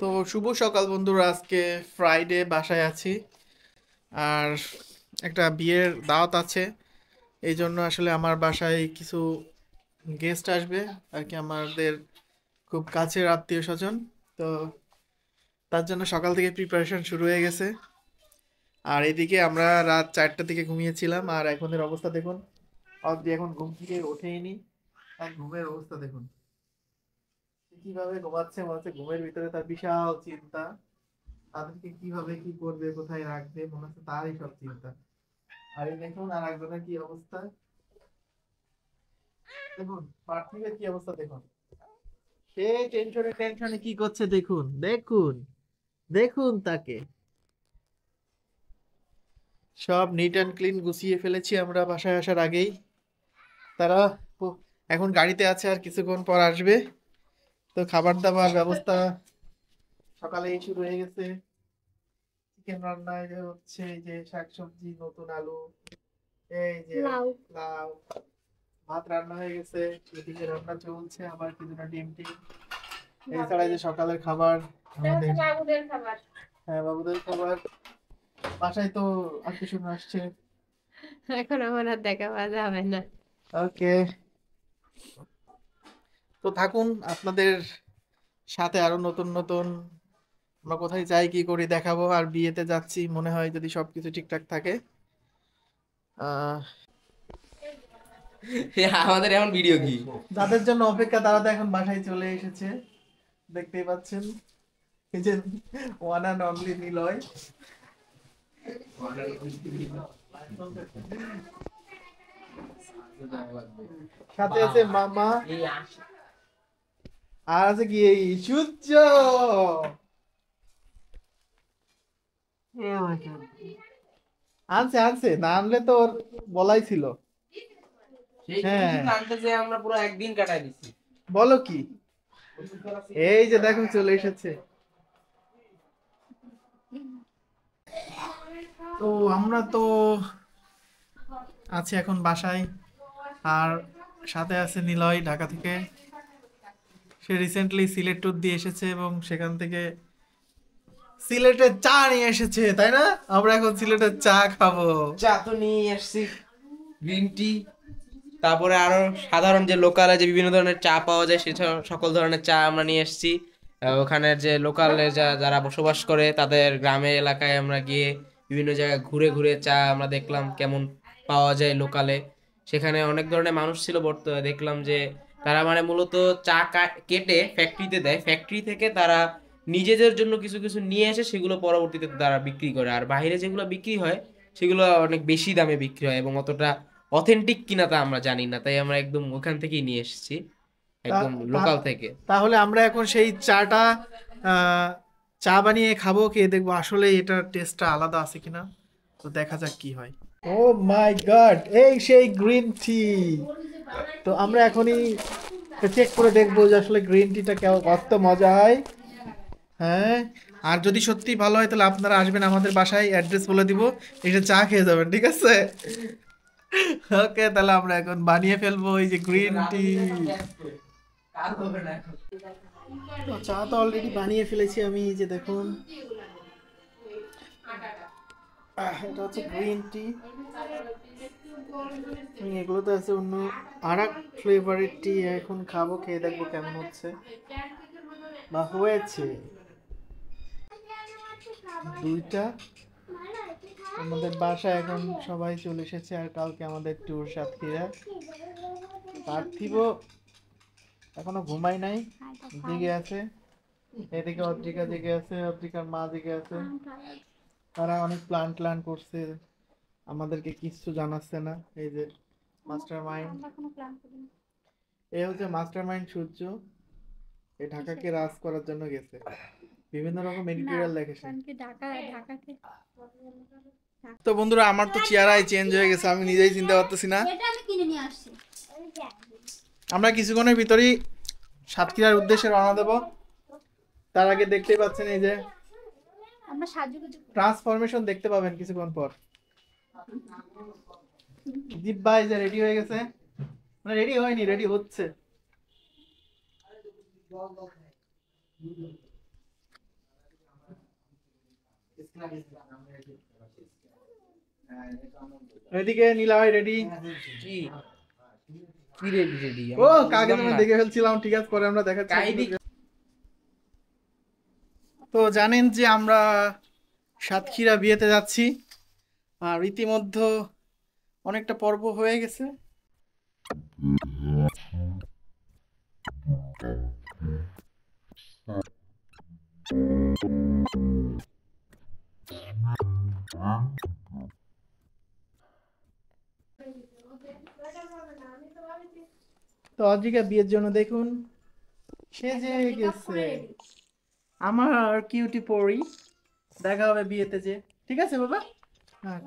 তো শুভ সকাল বন্ধুরা, আজকে ফ্রাইডে, বাসায় আছি। আর একটা বিয়ের দাওয়াত আছে, এই জন্য আসলে আমার বাসায় কিছু গেস্ট আসবে আর কি, আমাদের খুব কাছের আত্মীয় স্বজন। তো তার জন্য সকাল থেকে প্রিপারেশন শুরু হয়ে গেছে। আর এদিকে আমরা রাত 4টার দিকে ঘুমিয়েছিলাম, আর এখনের অবস্থা দেখুন, অব্দি এখন ঘুম থেকে ওঠেইনি। আর ঘুমের অবস্থা দেখুন, সে কিভাবে ঘুমাচ্ছে, মনে হচ্ছে ঘুমের ভিতরে তার বিশাল চিন্তা। তাদেরকে কিভাবে কি করবে, কোথায় রাখবে, মনে হচ্ছে তারই সব চিন্তা। আর এই দেখুন আর একজনের কি অবস্থা, দেখুন পার্থিবের কি অবস্থা দেখুন। সে টেনশনে টেনশনে কি করছে দেখুন, দেখুন, দেখুন তাকে। সব নিট অ্যান্ড ক্লিন গুছিয়ে ফেলেছি আমরা বাসায় আসার আগেই। তারা এখন গাড়িতে আছে, আর কিছুক্ষণ পর আসবে। তো খাবার দাবার ব্যবস্থা সকালেই শুরু হয়ে গেছে। চিকেন রান্না, এই যে হচ্ছে, এই যে শাকসবজি, নতুন আলু, এই যে লাউ, লাউ, ভাত রান্না হয়ে গেছে, এদিকে রান্না চলছে, আবার কিছুটা ডিম টিম। এছাড়া যে সকালের খাবার আমাদের, বাবুদের খাবার। হ্যাঁ, বাবুদের খাবার। বাসায় তো আত্মীয় স্বজন আসছে। এখন আমার আর দেখা পাওয়া যাবে না। ওকে, তো থাকুন আপনাদের সাথে, আরো নতুন নতুন আমরা কোথায় যাই কি করি দেখাবো। আর বিয়েতে যাচ্ছি মনে হয়, যদি সবকিছু ঠিকঠাক থাকে। আহ আমাদের এখন ভিডিও কি? যাদের জন্য অপেক্ষা তারা তো এখন বাসায় চলে এসেছে, দেখতেই পাচ্ছেন। এই যে ওয়ান অ্যান্ড অনলি নিলয়, সাথে আছে মামা, আর আছে কি এই সূর্য। আনছে আনছে, না আনলে তো ওর বলাই ছিল। সেই হ্যাঁ, কিছুদিন আনতে যে আমরা পুরো একদিন কাটাই দিছি। বলো কি, এই যে দেখো চলে এসেছে। তো আমরা তো আছি এখন বাসায়, আর সাথে আছে নিলয় ঢাকা থেকে। সে রিসেন্টলি সিলেট ট্যুর দিয়ে এসেছে এবং সেখান থেকে সিলেটের চা নিয়ে এসেছে, তাই না? আমরা এখন সিলেটের চা খাবো। চা তো নিয়ে আসছি, গ্রিন টি, তারপরে আরো সাধারণ যে লোকালে যে বিভিন্ন ধরনের চা পাওয়া যায়, সে সকল ধরনের চা আমরা নিয়ে এসেছি। ওখানের যে লোকালে যারা বসবাস করে তাদের গ্রামে এলাকায় আমরা গিয়ে বিভিন্ন জায়গায় ঘুরে ঘুরে চা আমরা দেখলাম কেমন পাওয়া যায় লোকালে। সেখানে অনেক ধরনের মানুষ ছিল, দেখলাম যে তারা মানে মূলত চা কেটে ফ্যাক্টরিতে দেয়, ফ্যাক্টরি থেকে তারা নিজেদের জন্য কিছু কিছু নিয়ে এসে সেগুলো পরবর্তীতে তারা বিক্রি করে। আর বাইরে যেগুলো বিক্রি হয় সেগুলো অনেক বেশি দামে বিক্রি হয় এবং অতটা অথেন্টিক কিনা তা আমরা জানি না, তাই আমরা একদম ওখান থেকেই নিয়ে এসেছি, তা- একদম লোকাল তা- থেকে। তাহলে আমরা এখন সেই চাটা, আহ, চা বানিয়ে খাবো, খেয়ে দেখবো আসলে এটার টেস্টটা আলাদা আছে কিনা। তো দেখা যাক কি হয়। ও মাই গড, এই সেই গ্রিন টি। তো আমরা এখনই চেক করে দেখবো যে আসলে গ্রিন টিটা কেমন, কত মজা হয়। হ্যাঁ, আর যদি সত্যি ভালো হয় তাহলে আপনারা আসবেন আমাদের বাসায়, অ্যাড্রেস বলে দিব, এটা চা খেয়ে যাবেন, ঠিক আছে? ওকে, তাহলে আমরা এখন বানিয়ে ফেলবো এই যে গ্রিন টি। তো চা তো অলরেডি বানিয়ে ফেলেছি আমি, এই যে দেখুন। এটা হচ্ছে গ্রিন টি। এগুলোতে আছে অন্য আর এক ফ্লেভারের টি, এখন খাবো, খেয়ে দেখবো কেমন হচ্ছে বা হয়েছে। দুইটা আমাদের বাসায় এখন সবাই চলে এসেছে, আর কালকে আমাদের ট্যুর সাথীরা। পার্থিব এখনো ঘুমাই নাই, জেগে আছে। এদিকে অদ্রিকা জেগে আছে, অদ্রিকার মা জেগে আছে। তারা অনেক প্ল্যান ট্যান করছে, আমাদেরকে কিচ্ছু জানাচ্ছে না। এই যে মাস্টার মাইন্ড, এ হচ্ছে মাস্টার মাইন্ড সূর্য। এই ঢাকাকে রাজ করার জন্য গেছে, বিভিন্ন রকম এডিটোরিয়াল দেখেছে। তো বন্ধুরা, আমার তো চেহারাই চেঞ্জ হয়ে গেছে, আমি নিজেই চিনতে পারতেছি না। আমরা কিছুক্ষণের ভিতরেই সাতক্ষীরার উদ্দেশ্যে রওনা দেব। তার আগে দেখতেই পাচ্ছেন এই যে ট্রান্সফরমেশন দেখতে পাবেন কিছুক্ষণ পর। দীপ ভাই যে রেডি হয়ে গেছে, মানে রেডি হয়নি, রেডি হচ্ছে। এদিকে নীলা রেডি। কি কি রেডি রেডি ও কাকে তুমি দেখে ফেলছিলাম, ঠিক আছে পরে আমরা দেখাচ্ছি। কাইদি তো জানেন যে আমরা সাতক্ষীরা বিয়েতে যাচ্ছি, আর ইতিমধ্যে অনেকটা পর্ব হয়ে গেছে। তো অদ্রিকা বিয়ের জন্য দেখুন সেজে গেছে আমার কিউটি পরি। দেখা হবে বিয়েতে যে, ঠিক আছে বাবা। হ্যাঁ।